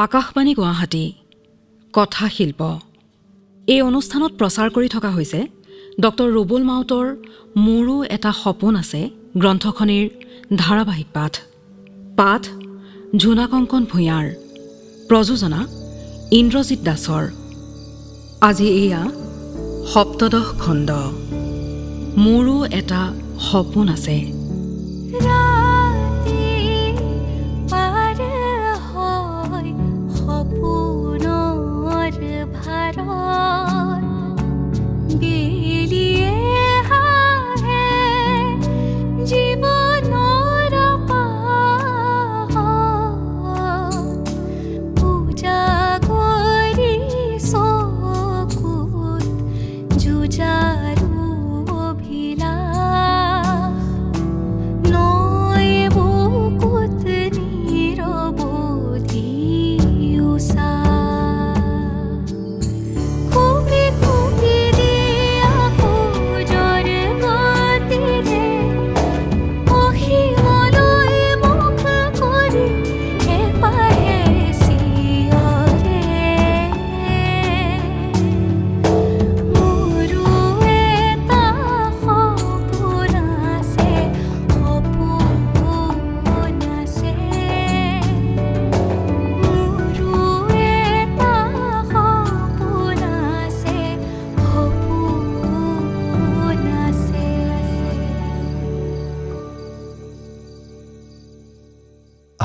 আকাশবাণী গুৱাহাটী কথা শিল্প এই অনুষ্ঠানত প্ৰচাৰ কৰি থকা হৈছে ডক্টৰ ৰুবুল মাউতৰ মোৰো এটা সপোন আছে গ্ৰন্থখনিৰ ধাৰাবাহিক পাঠ ঝুনা কংকন ভূঞাৰ প্ৰযোজনা ইন্দ্ৰজিৎ দাসৰ আজি এয়া সপ্তদশ খণ্ড মোৰো এটা সপোন আছে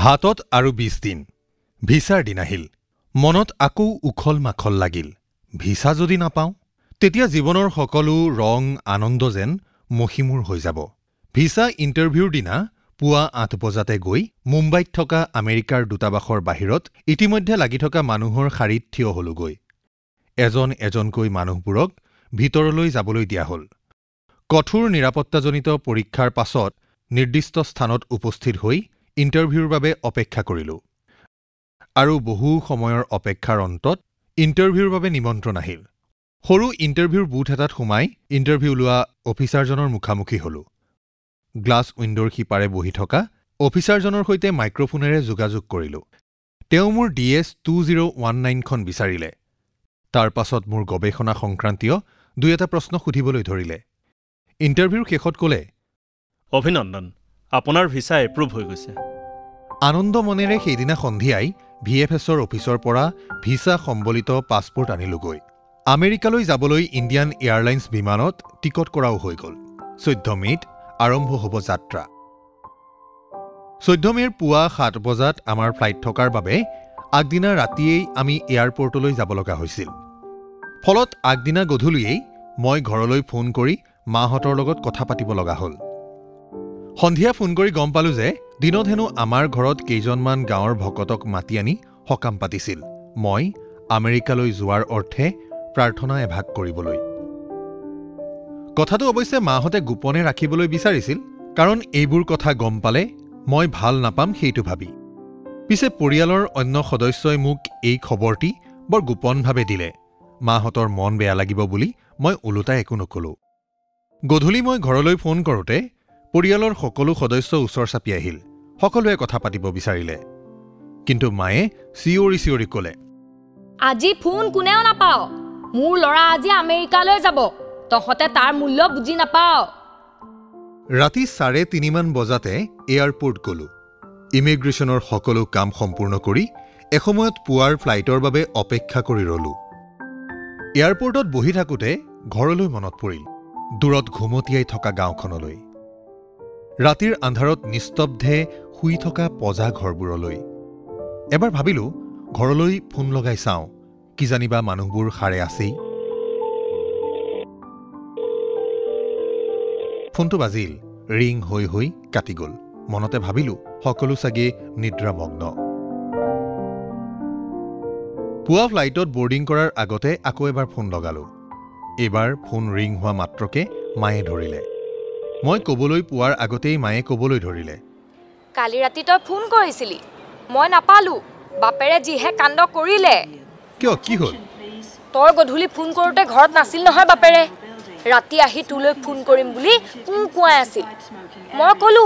হাতত আৰু ২০ দিন ভিছাৰ দিন আহিল মনত আকৌ উখল মাখল লাগিল ভিছা যদি নাপাওঁ তেতিয়া জীৱনৰ সকলো ৰং আনন্দ যেন মহিমূৰ হৈ যাব ভিছা ইণ্টাৰভিউৰ দিনা পুৱা ৮ বজাতে গৈ মুম্বাইত থকা আমেৰিকাৰ দূতাবাসৰ বাহিৰত ইতিমধ্যে লাগি থকা মানুহৰ শাৰীত থিয় হলোগৈ এজন এজনকৈ মানুহবোৰক ভিতৰলৈ যাবলৈ দিয়া হ'ল কঠোৰ নিৰাপত্তাজনিত পৰীক্ষাৰ পাছত নিৰ্দিষ্ট স্থানত উপস্থিত হৈ ইণ্টাৰভিউৰ বাবে অপেক্ষা কৰিলো আৰু বহু সময়ৰ অপেক্ষাৰ অন্তত ইণ্টাৰভিউৰ বাবে নিমন্ত্ৰণ আহিল সৰু ইণ্টাৰভিউৰ বুথ এটাত সোমাই ইণ্টাৰভিউ লোৱা অফিচাৰজনৰ মুখামুখি হলো গ্লাছ উইণ্ডৰ সিপাৰে বহি থকা অফিচাৰজনৰ সৈতে মাইক্ৰফোনেৰে যোগাযোগ কৰিলো তেওঁ মোৰ DS2019খন বিচাৰিলে তাৰ পাছত মোৰ গৱেষণা সংক্ৰান্তীয় দুই এটা প্ৰশ্ন সুধিবলৈ ধৰিলে ইণ্টাৰভিউৰ শেষত ক'লে অভিনন্দন আপোনাৰ ভিছা এপ্ৰুভ হৈ গৈছে আনন্দ মনেৰে সেইদিনা সন্ধিয়াই VFSৰ অফিচৰ পৰা ভিছা সম্বলিত পাছপোৰ্ট আনিলোগৈ আমেৰিকালৈ যাবলৈ ইণ্ডিয়ান এয়াৰলাইন্স বিমানত টিকট কৰাও হৈ গ'ল 14 মেত আৰম্ভ হ'ব যাত্ৰা 14 মেৰ পুৱা 7 বজাত আমাৰ ফ্লাইট থকাৰ বাবে আগদিনা ৰাতিয়েই আমি এয়াৰপৰ্টলৈ যাব লগা হৈছিল ফলত আগদিনা গধূলিয়েই মই ঘৰলৈ ফোন কৰি মাহঁতৰ লগত কথা পাতিব লগা হ'ল সন্ধিয়া ফোন কৰি গম পালো যে দিনত হেনো আমাৰ ঘৰত কেইজনমান গাঁৱৰ ভকতক মাতি আনি সকাম পাতিছিল মই আমেৰিকালৈ যোৱাৰ অৰ্থে প্ৰাৰ্থনা এভাগ কৰিবলৈ কথাটো অৱশ্যে মাহঁতে গোপনে ৰাখিবলৈ বিচাৰিছিল কাৰণ এইবোৰ কথা গম পালে মই ভাল নাপাম সেইটো ভাবি পিছে পৰিয়ালৰ অন্য সদস্যই মোক এই খবৰটি বৰ গোপনভাৱে দিলে মাহঁতৰ মন বেয়া লাগিব বুলি মই ওলোটা একো নকলো গধূলি মই ঘৰলৈ ফোন কৰোঁতে পৰিয়ালৰ সকলো সদস্য ওচৰ চাপি আহিল সকলোৱে কথা পাতিব বিচাৰিলে কিন্তু মায়ে চিঞৰি ক'লে আজি ফোন কোনেও নাপাও মোৰ ল'ৰা আজি আমেৰিকালৈ যাব তহঁতে তাৰ মূল্য বুজি নাপাও ৰাতি 3:30 মান বজাতে এয়াৰপোৰ্ট গলো ইমিগ্ৰেশ্যনৰ সকলো কাম সম্পূৰ্ণ কৰি এসময়ত পুৱাৰ ফ্লাইটৰ বাবে অপেক্ষা কৰি ৰলো এয়াৰপোৰ্টত বহি থাকোঁতে ঘৰলৈ মনত পৰিল দূৰত ঘুমটিয়াই থকা গাঁওখনলৈ ৰাতিৰ আন্ধাৰত নিস্তব্ধে শুই থকা পজা ঘৰবোৰলৈ এবাৰ ভাবিলো ঘৰলৈ ফোন লগাই চাওঁ কি জানিবা মানুহবোৰ সাৰে আছেই ফোনটো বাজিল ৰিং হৈ কাটি গ'ল মনতে ভাবিলো সকলো চাগে নিদ্ৰামগ্ন পুৱা ফ্লাইটত বৰ্ডিং কৰাৰ আগতে আকৌ এবাৰ ফোন লগালো এবাৰ ফোন ৰিং হোৱা মাত্ৰকে মায়ে ধৰিলে মই ক'বলৈ পোৱাৰ আগতেই মায়ে ক'বলৈ ধৰিলে কালি ৰাতি তই ফোন কৰিছিলি মই নাপালো বাপেৰে যিহে কাণ্ড কৰিলে কিয় কি হ'ল তই গধূলি ফোন কৰোঁতে ঘৰত নাছিল নহয় বাপেৰে ৰাতি আহি তোলৈ ফোন কৰিম বুলি কুৱাই আছিল মই ক'লো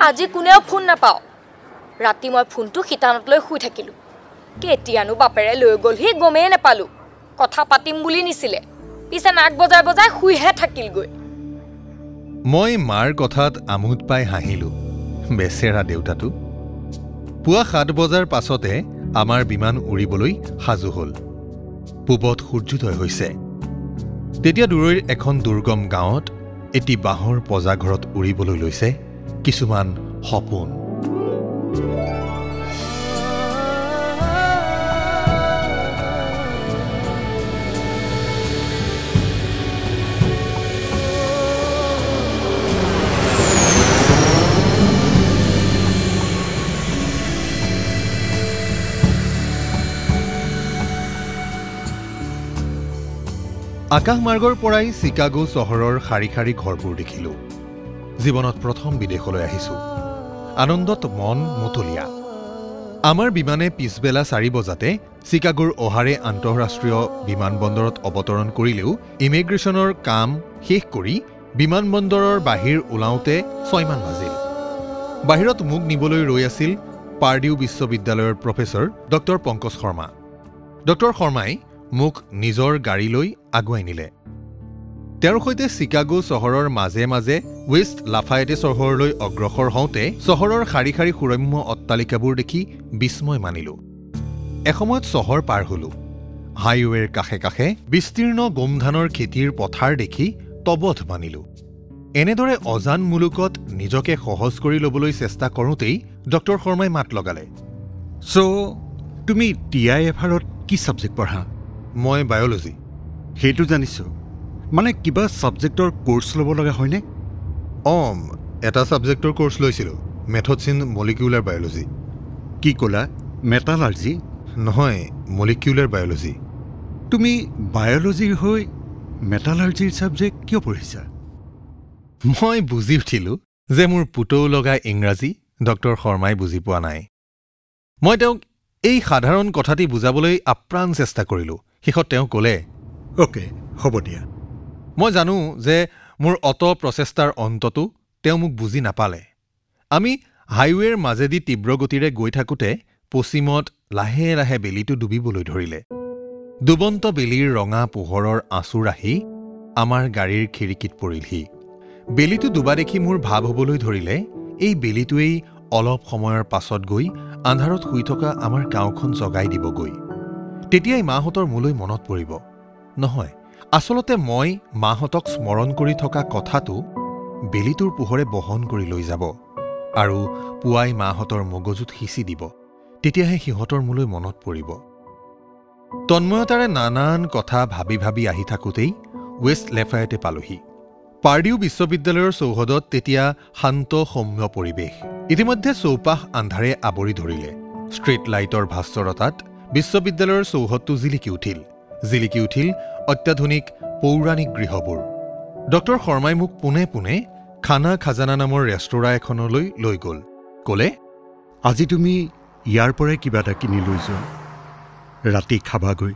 আজি কোনেও ফোন নাপাও ৰাতি মই ফোনটো খিতানত লৈ শুই থাকিলো কেতিয়ানো বাপেৰে লৈ গ'লহি গমেই নাপালো কথা পাতিম বুলি নিছিলে পিছে নাক বজাই বজাই শুইহে থাকিলগৈ মই মাৰ কথাত আমোদ পাই হাঁহিলো বেচেৰা দেউতাটো পুৱা 7 বজাৰ পাছতে আমাৰ বিমান উৰিবলৈ সাজু হ'ল পূবত সূৰ্যোদয় হৈছে তেতিয়া দূৰৈৰ এখন দুৰ্গম গাঁৱত এটি বাঁহৰ পজাঘৰত উৰিবলৈ লৈছে কিছুমান সপোন আকাশমাৰ্গৰ পৰাই চিকাগো চহৰৰ শাৰী শাৰী ঘৰবোৰ দেখিলোঁ জীৱনত প্ৰথম বিদেশলৈ আহিছোঁ আনন্দত মন মুতলীয়া আমাৰ বিমানে পিছবেলা 4 বজাতে চিকাগোৰ অহাৰে আন্তঃৰাষ্ট্ৰীয় বিমানবন্দৰত অৱতৰণ কৰিলেও ইমিগ্ৰেশ্যনৰ কাম শেষ কৰি বিমানবন্দৰৰ বাহিৰ ওলাওঁতে 6 মান বাজিল বাহিৰত মোক নিবলৈ ৰৈ আছিল পাৰ্ডিউ বিশ্ববিদ্যালয়ৰ professor doctor Pankaj Sharma doctor শৰ্মাই মোক নিজৰ গাড়ীলৈ আগুৱাই নিলে তেওঁৰ সৈতে চিকাগো চহৰৰ মাজে মাজে ৱেষ্ট লাফায়েটে চহৰলৈ অগ্ৰসৰ হওঁতে চহৰৰ শাৰী শাৰী সুৰম্য অট্টালিকাবোৰ দেখি বিস্ময় মানিলোঁ এসময়ত চহৰ পাৰ হলোঁ হাইৱেৰ কাষে কাষে বিস্তীৰ্ণ গোমধানৰ খেতিৰ পথাৰ দেখি তবধ মানিলোঁ এনেদৰে অজান মুলুকত নিজকে সহজ কৰি ল'বলৈ চেষ্টা কৰোঁতেই ডক্টৰ শৰ্মাই মাত লগালে তুমি TIFRত কি ছাবজেক্ট পঢ়া মই বায়'লজি সেইটো জানিছোঁ মানে কিবা ছাবজেক্টৰ কোৰ্চ ল'ব লগা হয়নে এটা ছাবজেক্টৰ কোৰ্চ লৈছিলোঁ মেথডছ ইন মলিকিউলাৰ বায়'লজি কি ক'লা মেটালাৰ্জি নহয় মলিকিউলাৰ বায়'লজি তুমি বায়'লজিৰ হৈ মেটালাৰ্জিৰ ছাবজেক্ট কিয় পঢ়িছা মই বুজি উঠিলোঁ যে মোৰ পুতৌ লগা ইংৰাজী ডক্টৰ শৰ্মাই বুজি পোৱা নাই মই তেওঁক এই সাধাৰণ কথাটি বুজাবলৈ আপ্ৰাণ চেষ্টা কৰিলোঁ শেষত তেওঁ ক'লে অ'কে হ'ব দিয়া মই জানো যে মোৰ প্ৰচেষ্টাৰ অন্ততো তেওঁ মোক বুজি নাপালে আমি হাইৱেৰ মাজেদি তীব্ৰ গতিৰে গৈ থাকোঁতে পশ্চিমত লাহে লাহে বেলিটো ডুবিবলৈ ধৰিলে ডুবন্ত বেলিৰ ৰঙা পোহৰৰ আঁচোৰ আহি আমাৰ গাড়ীৰ খিৰিকীত পৰিলহি বেলিটো ডুবা দেখি মোৰ ভাৱ হ'বলৈ ধৰিলে এই বেলিটোৱেই অলপ সময়ৰ পাছত গৈ আন্ধাৰত শুই থকা আমাৰ গাঁওখন জগাই দিবগৈ তেতিয়াই মাহঁতৰ মোলৈ মনত পৰিব নহয় আচলতে মই মাহঁতক স্মৰণ কৰি থকা কথাটো বেলিটোৰ পোহৰে বহন কৰি লৈ যাব আৰু পুৱাই মাহঁতৰ মগজুত সিঁচি দিব তেতিয়াহে সিহঁতৰ মোলৈ মনত পৰিব তন্ময়তাৰে নানান কথা ভাবি ভাবি আহি থাকোঁতেই ৱেষ্ট লেফায়েটে পালোহি পাৰ্ডিউ বিশ্ববিদ্যালয়ৰ চৌহদত তেতিয়া শান্ত সৌম্য পৰিৱেশ ইতিমধ্যে চৌপাশ আন্ধাৰে আৱৰি ধৰিলে ষ্ট্ৰীট লাইটৰ ভাস্বৰতাত বিশ্ববিদ্যালয়ৰ চৌহদটো জিলিকি উঠিল অত্যাধুনিক পৌৰাণিক গৃহবোৰ ডক্টৰ শৰ্মাই মোক পোনে পোনে খানা খাজানা নামৰ ৰেষ্টুৰাঁ এখনলৈ লৈ গ'ল ক'লে আজি তুমি ইয়াৰ পৰাই কিবা এটা কিনি লৈ যোৱা ৰাতি খাবাগৈ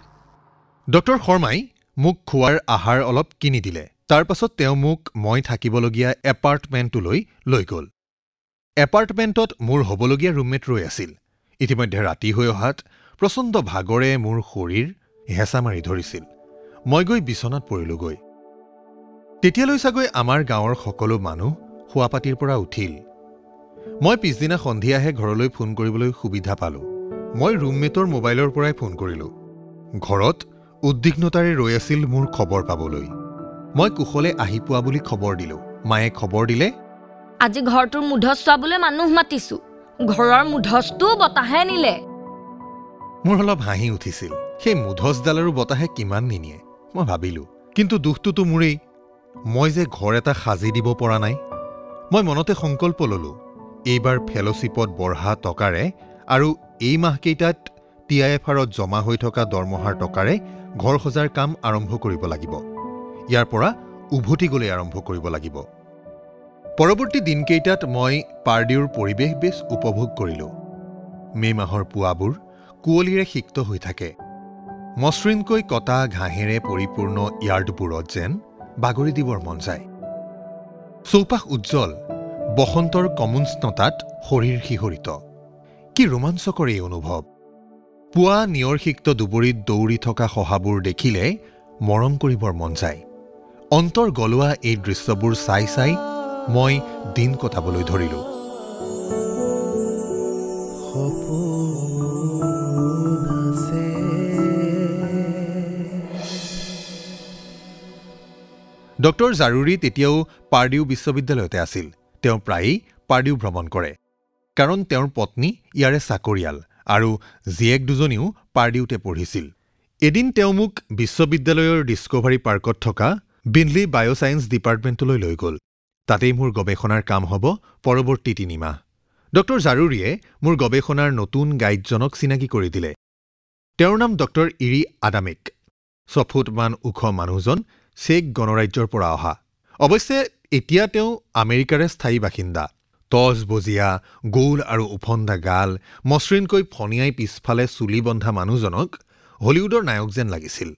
ডক্টৰ শৰ্মাই মোক খোৱাৰ আহাৰ অলপ কিনি দিলে তাৰ পাছত তেওঁ মোক মই থাকিবলগীয়া এপাৰ্টমেণ্টটোলৈ লৈ গ'ল এপাৰ্টমেণ্টত মোৰ হ'বলগীয়া ৰুমমেট ৰৈ আছিল ইতিমধ্যে ৰাতি হৈ অহাত প্ৰচণ্ড ভাগৰে মোৰ শৰীৰ হেঁচা মাৰি ধৰিছিল মই গৈ বিচনাত পৰিলোগৈ তেতিয়ালৈ চাগৈ আমাৰ গাঁৱৰ সকলো মানুহ শুৱাপাটিৰ পৰা উঠিল মই পিছদিনা সন্ধিয়াহে ঘৰলৈ ফোন কৰিবলৈ সুবিধা পালোঁ মই ৰুমমেটৰ মোবাইলৰ পৰাই ফোন কৰিলোঁ ঘৰত উদ্বিগ্নতাৰে ৰৈ আছিল মোৰ খবৰ পাবলৈ মই কুশলে আহি পোৱা বুলি খবৰ দিলোঁ মায়ে খবৰ দিলে আজি ঘৰটোৰ মুধচ চোৱাবলৈ মানুহ মাতিছোঁ ঘৰৰ মুধচটো বতাহে নিলে মোৰ অলপ হাঁহি উঠিছিল সেই মুধচডালৰো বতাহে কিমান নিনিয়ে মই ভাবিলোঁ কিন্তু দুখটোতো মোৰেই মই যে ঘৰ এটা সাজি দিব পৰা নাই মই মনতে সংকল্প ল'লোঁ এইবাৰ ফেলোশ্বিপত বঢ়া টকাৰে আৰু এই মাহকেইটাত TIFRত জমা হৈ থকা দৰমহাৰ টকাৰে ঘৰ সজাৰ কাম আৰম্ভ কৰিব লাগিব ইয়াৰ পৰা উভতি গ'লে আৰম্ভ কৰিব লাগিব পৰৱৰ্তী দিনকেইটাত মই পাৰ্ডিউৰ পৰিৱেশ বেছ উপভোগ কৰিলোঁ মে' মাহৰ পুৱাবোৰ কুঁৱলীৰে সিক্ত হৈ থাকে মসৃণকৈ কটা ঘাঁহেৰে পৰিপূৰ্ণ য়াৰ্ডবোৰত যেন বাগৰি দিবৰ মন যায় চৌপাশ উজ্জ্বল বসন্তৰ কমুন্সনতাত শৰীৰ শিহৰিত কি ৰোমাঞ্চকৰ এই অনুভৱ পুৱা নিয়ৰসিক্ত দুবৰিত দৌৰি থকা শহাবোৰ দেখিলে মৰম কৰিবৰ মন যায়। অন্তৰ গলোৱা এই দৃশ্যবোৰ চাই চাই মই দিন কটাবলৈ ধৰিলোঁ। ডক্টৰ জাৰুৰী তেতিয়াও পাৰ্ডিউ বিশ্ববিদ্যালয়তে আছিল। তেওঁ প্ৰায়েই পাৰ্ডিউ ভ্ৰমণ কৰে, কাৰণ তেওঁৰ পত্নী ইয়াৰে চাকৰিয়াল আৰু জীয়েক দুজনীও পাৰ্ডিউতে পঢ়িছিল। এদিন তেওঁ মোক বিশ্ববিদ্যালয়ৰ ডিস্কভাৰী পাৰ্কত থকা বিনলি বায়'ছায়েন্স ডিপাৰ্টমেণ্টলৈ লৈ গ'ল। তাতেই মোৰ গৱেষণাৰ কাম হ'ব পৰৱৰ্তী 3 মাহ। ডক্টৰ জাৰুৰীয়ে মোৰ গৱেষণাৰ নতুন গাইডজনক চিনাকি কৰি দিলে। তেওঁৰ নাম ডক্টৰ ইৰি আদামিক। 6 ফুটমান ওখ মানুহজন, চেক গণৰাজ্যৰ পৰা অহা। অৱশ্যে এতিয়া তেওঁ আমেৰিকাৰে স্থায়ী বাসিন্দা। তজবজীয়া, গোল আৰু উফন্দা গাল, মসৃণকৈ ফণিয়াই পিছফালে চুলি বন্ধা মানুহজনক হলিউডৰ নায়ক যেন লাগিছিল।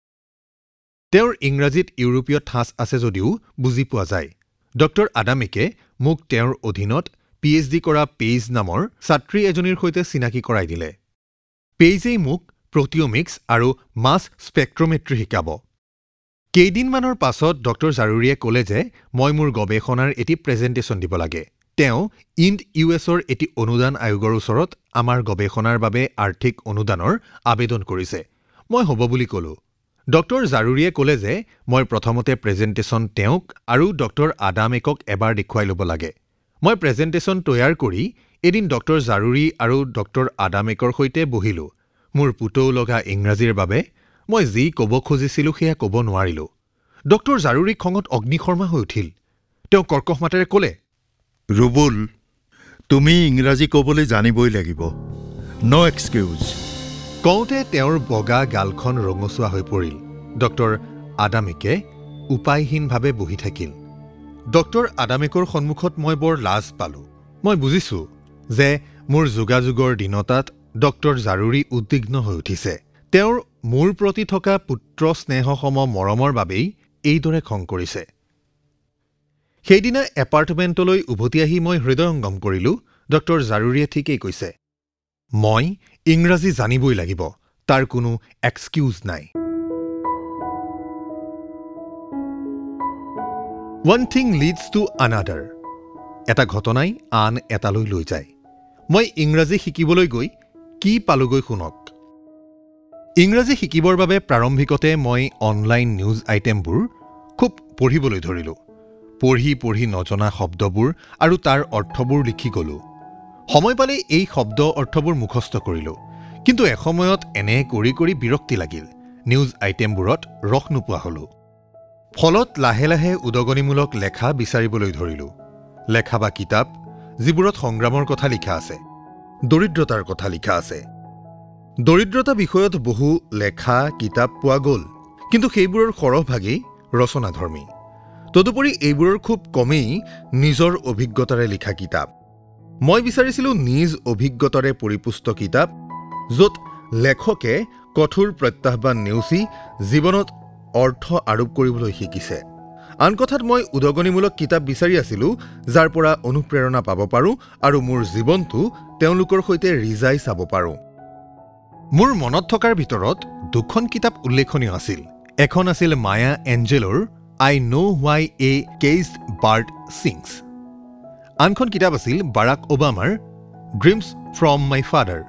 তেওঁৰ ইংৰাজীত ইউৰোপীয় ঠাঁচ আছে যদিও বুজি পোৱা যায়। ডক্টৰ আদামিকে মোক তেওঁৰ অধীনত PhD কৰা পেইজ নামৰ ছাত্ৰী এজনীৰ সৈতে চিনাকি কৰাই দিলে। পেইজেই মোক প্ৰটিঅমিক্স আৰু মাছ স্পেক্ট্ৰমেট্ৰি শিকাব। কেইদিনমানৰ পাছত ডক্টৰ জাৰুৰীয়ে ক'লে যে মই মোৰ গৱেষণাৰ এটি প্ৰেজেণ্টেশ্যন দিব লাগে। তেওঁ USৰ এটি অনুদান আয়োগৰ ওচৰত আমাৰ গৱেষণাৰ বাবে আৰ্থিক অনুদানৰ আবেদন কৰিছে। মই হ'ব বুলি ক'লোঁ। ডক্টৰ জাৰুৰীয়ে ক'লে যে মই প্ৰথমতে প্ৰেজেণ্টেশ্যন তেওঁক আৰু ডক্টৰ আদামেকক এবাৰ দেখুৱাই ল'ব লাগে। মই প্ৰেজেণ্টেশ্যন তৈয়াৰ কৰি এদিন ডক্টৰ জাৰুৰী আৰু ডক্টৰ আদামেকৰ সৈতে বহিলোঁ। মোৰ পুতৌ লগা ইংৰাজীৰ বাবে মই যি ক'ব খুজিছিলোঁ সেয়া ক'ব নোৱাৰিলোঁ। ডক্টৰ জাৰুৰী খঙত অগ্নিশৰ্মা হৈ উঠিল। তেওঁ কৰ্কশ মাতেৰে ক'লে, ৰুবুল, তুমি ইংৰাজী ক'বলৈ জানিবই লাগিব। ন' এক্সকিউজ। কওঁতে তেওঁৰ বগা গালখন ৰঙচুৱা হৈ পৰিল। ডক্টৰ আদামিকে উপায়হীনভাৱে বহি থাকিল। ডক্টৰ আদামিকৰ সন্মুখত মই বৰ লাজ পালোঁ। মই বুজিছোঁ যে মোৰ যোগাযোগৰ দীনতাত ডক্টৰ জাৰুৰী উদ্বিগ্ন হৈ উঠিছে। তেওঁৰ মোৰ প্ৰতি থকা পুত্ৰ স্নেহসম মৰমৰ বাবেই এইদৰে খং কৰিছে। সেইদিনা এপাৰ্টমেণ্টলৈ উভতি আহি মই হৃদয়ংগম কৰিলোঁ, ডক্টৰ জাৰুৰীয়ে ঠিকেই কৈছে। মই ইংৰাজী জানিবই লাগিব, তাৰ কোনো এক্সকিউজ নাই। One thing leads to another. এটা ঘটনাই আন এটালৈ লৈ যায়। মই ইংৰাজী শিকিবলৈ গৈ কি পালোগৈ শুনক। ইংৰাজী শিকিবৰ বাবে প্ৰাৰম্ভিকতে মই অনলাইন নিউজ আইটেমবোৰ খুব পঢ়িবলৈ ধৰিলোঁ। পঢ়ি পঢ়ি নজনা শব্দবোৰ আৰু তাৰ অৰ্থবোৰ লিখি গ'লোঁ। সময় পালেই এই শব্দ অৰ্থবোৰ মুখস্থ কৰিলোঁ। কিন্তু এসময়ত এনে কৰি কৰি বিৰক্তি লাগিল। নিউজ আইটেমবোৰত ৰস নোপোৱা হ'লোঁ। ফলত লাহে লাহে উদগনিমূলক লেখা বিচাৰিবলৈ ধৰিলোঁ। লেখা বা কিতাপ যিবোৰত সংগ্ৰামৰ কথা লিখা আছে, দৰিদ্ৰতাৰ কথা লিখা আছে। দৰিদ্ৰতা বিষয়ত বহু লেখা কিতাপ পোৱা গ'ল, কিন্তু সেইবোৰৰ সৰহভাগেই ৰচনাধৰ্মী। তদুপৰি এইবোৰৰ খুব কমেই নিজৰ অভিজ্ঞতাৰে লিখা কিতাপ। মই বিচাৰিছিলোঁ নিজ অভিজ্ঞতাৰে পৰিপুষ্ট কিতাপ, য'ত লেখকে কঠোৰ প্ৰত্যাহ্বান নেওচি জীৱনত অৰ্থ আৰোপ কৰিবলৈ শিকিছে। আন কথাত মই উদগনিমূলক কিতাপ বিচাৰি আছিলোঁ, যাৰ পৰা অনুপ্ৰেৰণা পাব পাৰোঁ আৰু মোৰ জীৱনটো তেওঁলোকৰ সৈতে ৰিজাই চাব পাৰোঁ। মোৰ মনত থকাৰ ভিতৰত 2খন কিতাপ উল্লেখনীয় আছিল। এখন আছিল মায়া এঞ্জেলৰ I know why a caged bird sings. আনখন কিতাপ আছিল বাৰাক ওবামাৰ ড্ৰিমছ ফ্ৰম মাই ফাদাৰ।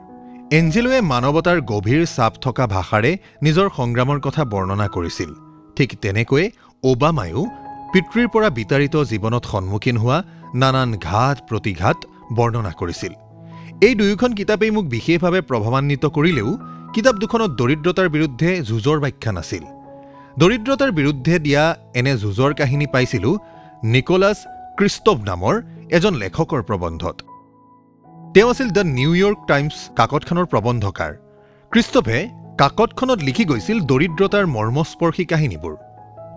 এঞ্জেলোৱে মানৱতাৰ গভীৰ চাপ থকা ভাষাৰে নিজৰ সংগ্ৰামৰ কথা বৰ্ণনা কৰিছিল। ঠিক তেনেকৈয়ে ওবামায়ো পিতৃৰ পৰা বিতাড়িত জীৱনত সন্মুখীন হোৱা নানান ঘাত প্ৰতিঘাত বৰ্ণনা কৰিছিল। এই দুয়োখন কিতাপেই মোক বিশেষভাৱে প্ৰভাৱান্বিত কৰিলেও কিতাপ দুখনত দৰিদ্ৰতাৰ বিৰুদ্ধে যুঁজৰ ব্যাখ্যা নাছিল। দৰিদ্ৰতাৰ বিৰুদ্ধে দিয়া এনে যুঁজৰ কাহিনী পাইছিলোঁ নিকোলাছ ক্ৰিষ্টফ নামৰ এজন লেখকৰ প্ৰবন্ধত। তেওঁ আছিল দ্য নিউয়ৰ্ক টাইমছ কাকতখনৰ প্ৰবন্ধকাৰ। ক্ৰিষ্টফে কাকতখনত লিখি গৈছিল দৰিদ্ৰতাৰ মৰ্মস্পৰ্শী কাহিনীবোৰ।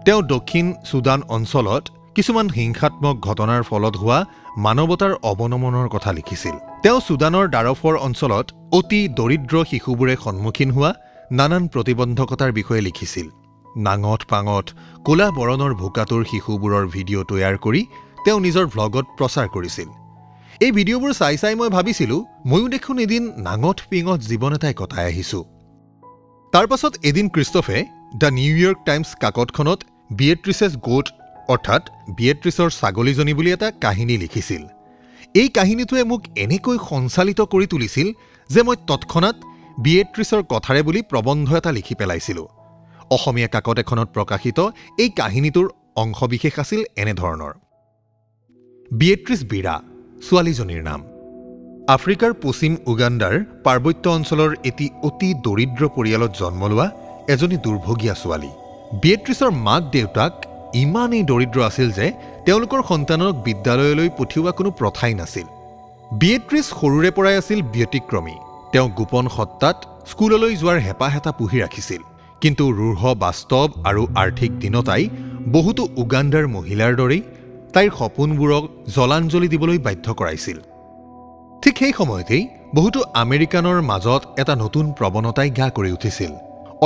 তেওঁ দক্ষিণ ছুডান অঞ্চলত কিছুমান হিংসাত্মক ঘটনাৰ ফলত হোৱা মানৱতাৰ অৱনমনৰ কথা লিখিছিল। তেওঁ ছুডানৰ দাৰফৰ অঞ্চলত অতি দৰিদ্ৰ শিশুবোৰে সন্মুখীন হোৱা নানান প্ৰতিবন্ধকতাৰ বিষয়ে লিখিছিল। নাঙঠ পাঙঠ ক'লা বৰণৰ ভোকাতুৰ শিশুবোৰৰ ভিডিঅ' তৈয়াৰ কৰি তেওঁ নিজৰ ভ্লগত প্ৰচাৰ কৰিছিল। এই ভিডিঅ'বোৰ চাই চাই মই ভাবিছিলোঁ, ময়ো দেখোন এদিন নাঙঠ পিঙঠ জীৱন এটাই কটাই আহিছোঁ। তাৰ পাছত এদিন ক্ৰিষ্টফে দ্য নিউ ইয়ৰ্ক টাইমছ কাকতখনত বিয়েট্ৰিছেছ গোট অৰ্থাৎ বিয়েট্ৰিছৰ ছাগলীজনী বুলি এটা কাহিনী লিখিছিল। এই কাহিনীটোৱে মোক এনেকৈ সঞ্চালিত কৰি তুলিছিল যে মই তৎক্ষণাৎ বিয়েট্ৰিছৰ কথাৰে বুলি প্ৰবন্ধ এটা লিখি পেলাইছিলোঁ। অসমীয়া কাকত এখনত প্ৰকাশিত এই কাহিনীটোৰ অংশবিশেষ আছিল এনেধৰণৰ। বিয়েট্ৰিছ বীৰা ছোৱালীজনীৰ নাম। আফ্ৰিকাৰ পশ্চিম উগাণ্ডাৰ পাৰ্বত্য অঞ্চলৰ এটি অতি দৰিদ্ৰ পৰিয়ালত জন্ম লোৱা এজনী দুৰ্ভগীয়া ছোৱালী। বিয়েট্ৰিছৰ মাক দেউতাক ইমানেই দৰিদ্ৰ আছিল যে তেওঁলোকৰ সন্তানক বিদ্যালয়লৈ পঠিওৱা কোনো প্ৰথাই নাছিল। বিয়েট্ৰিছ সৰুৰে পৰাই আছিল ব্যতিক্ৰমী। তেওঁ গোপন সত্তাত স্কুললৈ যোৱাৰ হেঁপাহ এটা পুহি ৰাখিছিল। কিন্তু ৰুঢ় বাস্তৱ আৰু আৰ্থিক দীনতাই বহুতো উগাণ্ডাৰ মহিলাৰ দৰেই তাইৰ সপোনবোৰক জলাঞ্জলি দিবলৈ বাধ্য কৰাইছিল। ঠিক সেই সময়তেই বহুতো আমেৰিকানৰ মাজত এটা নতুন প্ৰৱণতাই গা কৰি উঠিছিল।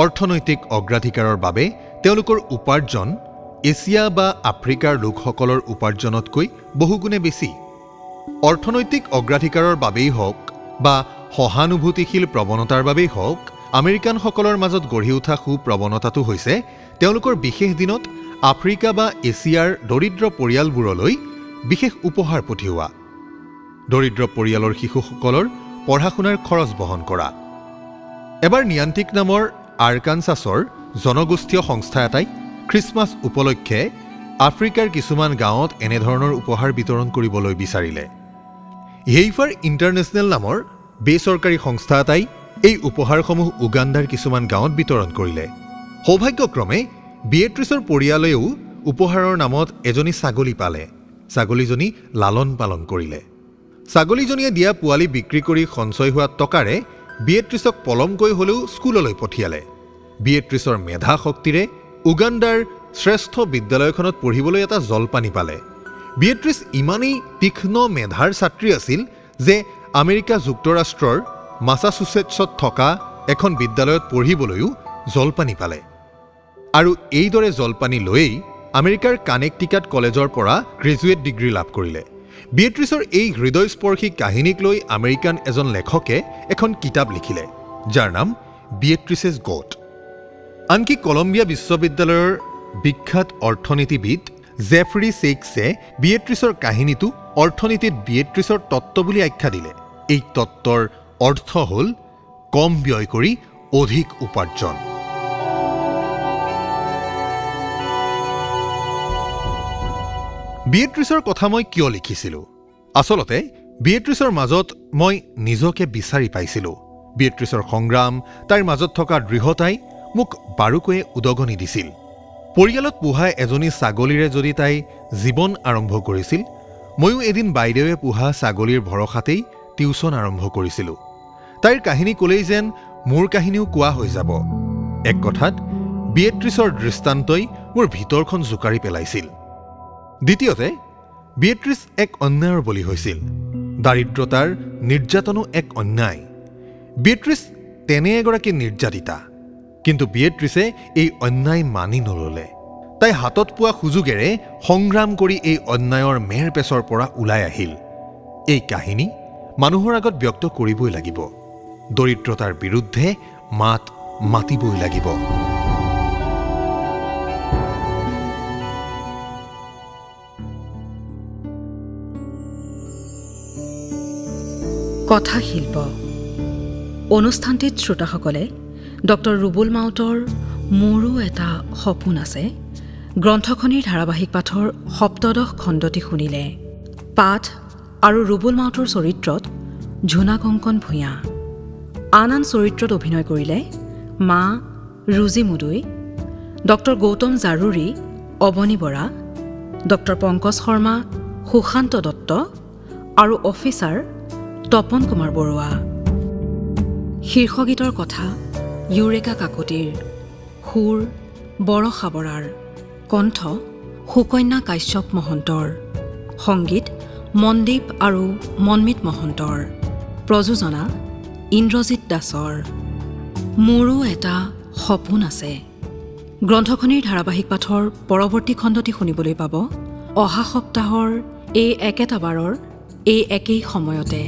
অৰ্থনৈতিক অগ্ৰাধিকাৰৰ বাবে তেওঁলোকৰ উপাৰ্জন এছিয়া বা আফ্ৰিকাৰ লোকসকলৰ উপাৰ্জনতকৈ বহুগুণে বেছি। অৰ্থনৈতিক অগ্ৰাধিকাৰৰ বাবেই হওক বা সহানুভূতিশীল প্ৰৱণতাৰ বাবেই হওক, আমেৰিকানসকলৰ মাজত গঢ়ি উঠা সুপ্ৰৱণতাটো হৈছে তেওঁলোকৰ বিশেষ দিনত আফ্ৰিকা বা এছিয়াৰ দৰিদ্ৰ পৰিয়ালবোৰলৈ বিশেষ উপহাৰ পঠিওৱা, দৰিদ্ৰ পৰিয়ালৰ শিশুসকলৰ পঢ়া শুনাৰ খৰচ বহন কৰা। এবাৰ নিয়ান্টিক নামৰ আৰকানচাছৰ জনগোষ্ঠীয় সংস্থা এটাই খ্ৰীষ্টমাছ উপলক্ষে আফ্ৰিকাৰ কিছুমান গাঁৱত এনেধৰণৰ উপহাৰ বিতৰণ কৰিবলৈ বিচাৰিলে। হেইফাৰ ইণ্টাৰনেশ্যনেল নামৰ বেচৰকাৰী সংস্থা এটাই এই উপহাৰসমূহ উগাণ্ডাৰ কিছুমান গাঁৱত বিতৰণ কৰিলে। সৌভাগ্যক্ৰমে বিয়েট্ৰিছৰ পৰিয়ালেও উপহাৰৰ নামত এজনী ছাগলী পালে। ছাগলীজনী লালন পালন কৰিলে। ছাগলীজনীয়ে দিয়া পোৱালি বিক্ৰী কৰি সঞ্চয় হোৱা টকাৰে বিয়েট্ৰিছক পলমকৈ হ'লেও স্কুললৈ পঠিয়ালে। বিয়েট্ৰিছৰ মেধা শক্তিৰে উগাণ্ডাৰ শ্ৰেষ্ঠ বিদ্যালয়খনত পঢ়িবলৈ এটা জলপানী পালে। বিয়েট্ৰিছ ইমানেই তীক্ষ্ণ মেধাৰ ছাত্ৰী আছিল যে আমেৰিকা যুক্তৰাষ্ট্ৰৰ মাছাচুচেটছত থকা এখন বিদ্যালয়ত পঢ়িবলৈও জলপানী পালে। আৰু এইদৰে জলপানী লৈয়েই আমেৰিকাৰ কানেক্টিকাট কলেজৰ পৰা গ্ৰেজুৱেট ডিগ্ৰী লাভ কৰিলে। বিয়েট্ৰিছৰ এই হৃদয়স্পৰ্শী কাহিনীক লৈ আমেৰিকান এজন লেখকে এখন কিতাপ লিখিলে, যাৰ নাম বিয়েট্ৰিছেছ গোট। আনকি কলম্বিয়া বিশ্ববিদ্যালয়ৰ বিখ্যাত অৰ্থনীতিবিদ জেফ্ৰি চেইক্সে বিয়েট্ৰিছৰ কাহিনীটো অৰ্থনীতিত বিয়েট্ৰিছৰ তত্ত্ব বুলি আখ্যা দিলে। এই তত্ত্বৰ অৰ্থ হ'ল কম ব্যয় কৰি অধিক উপাৰ্জন। বিয়েট্ৰিছৰ কথা মই কিয় লিখিছিলোঁ? আচলতে বিয়েট্ৰিছৰ মাজত মই নিজকে বিচাৰি পাইছিলোঁ। বিয়েট্ৰিছৰ সংগ্ৰাম, তাইৰ মাজত থকা দৃঢ়তাই মোক বাৰুকৈয়ে উদগনি দিছিল। পৰিয়ালত পোহা এজনী ছাগলীৰে যদি তাই জীৱন আৰম্ভ কৰিছিল, ময়ো এদিন বাইদেৱে পোহা ছাগলীৰ ভৰসাতেই টিউচন আৰম্ভ কৰিছিলোঁ। তাইৰ কাহিনী ক'লেই যেন মোৰ কাহিনীও কোৱা হৈ যাব। এক কথাত বিয়েট্ৰিছৰ দৃষ্টান্তই মোৰ ভিতৰখন জোকাৰি পেলাইছিল। দ্বিতীয়তে, বিয়েট্ৰিছ এক অন্যায়ৰ বলি হৈছিল। দাৰিদ্ৰতাৰ নিৰ্যাতনো এক অন্যায়। বিয়েট্ৰিছ তেনে এগৰাকী নিৰ্যাতিতা। কিন্তু বিয়েট্ৰিছে এই অন্যায় মানি নল'লে। তাই হাতত পোৱা সুযোগেৰে সংগ্ৰাম কৰি এই অন্যায়ৰ মেৰপেচৰ পৰা ওলাই আহিল। এই কাহিনী মানুহৰ আগত ব্যক্ত কৰিবই লাগিব। দৰিদ্ৰতাৰ বিৰুদ্ধে মাত মাতিবই লাগিব। কথা শিল্প অনুষ্ঠানটিত শ্ৰোতাসকলে ডক্টৰ ৰুবুল মাউতৰ মোৰো এটা সপোন আছে গ্ৰন্থখনিৰ ধাৰাবাহিক পাঠৰ সপ্তদশ খণ্ডটি শুনিলে। পাঠ আৰু ৰুবুল মাউতৰ চৰিত্ৰত ঝুনা কংকন ভূঞা। আন আন চৰিত্ৰত অভিনয় কৰিলে মা ৰুজি মুদৈ, ডক্টৰ গৌতম জাৰুৰী অৱনী বৰা, ডক্টৰ পংকজ শৰ্মা সুশান্ত দত্ত আৰু অফিচাৰ তপন কুমাৰ বৰুৱা। শীৰ্ষগীতৰ কথা ইউৰেকা কাকতিৰ, সুৰ বৰষা বৰাৰ, কণ্ঠ সুকন্যা কাশ্যপ মহন্তৰ, সংগীত মনদীপ আৰু মনমিত মহন্তৰ, প্ৰযোজনা ইন্দ্ৰজিৎ দাসৰ। মোৰো এটা সপোন আছে গ্ৰন্থখনিৰ ধাৰাবাহিক পাঠৰ পৰৱৰ্তী খণ্ডটি শুনিবলৈ পাব অহা সপ্তাহৰ এই একেটা বাৰৰ এই একেই সময়তে।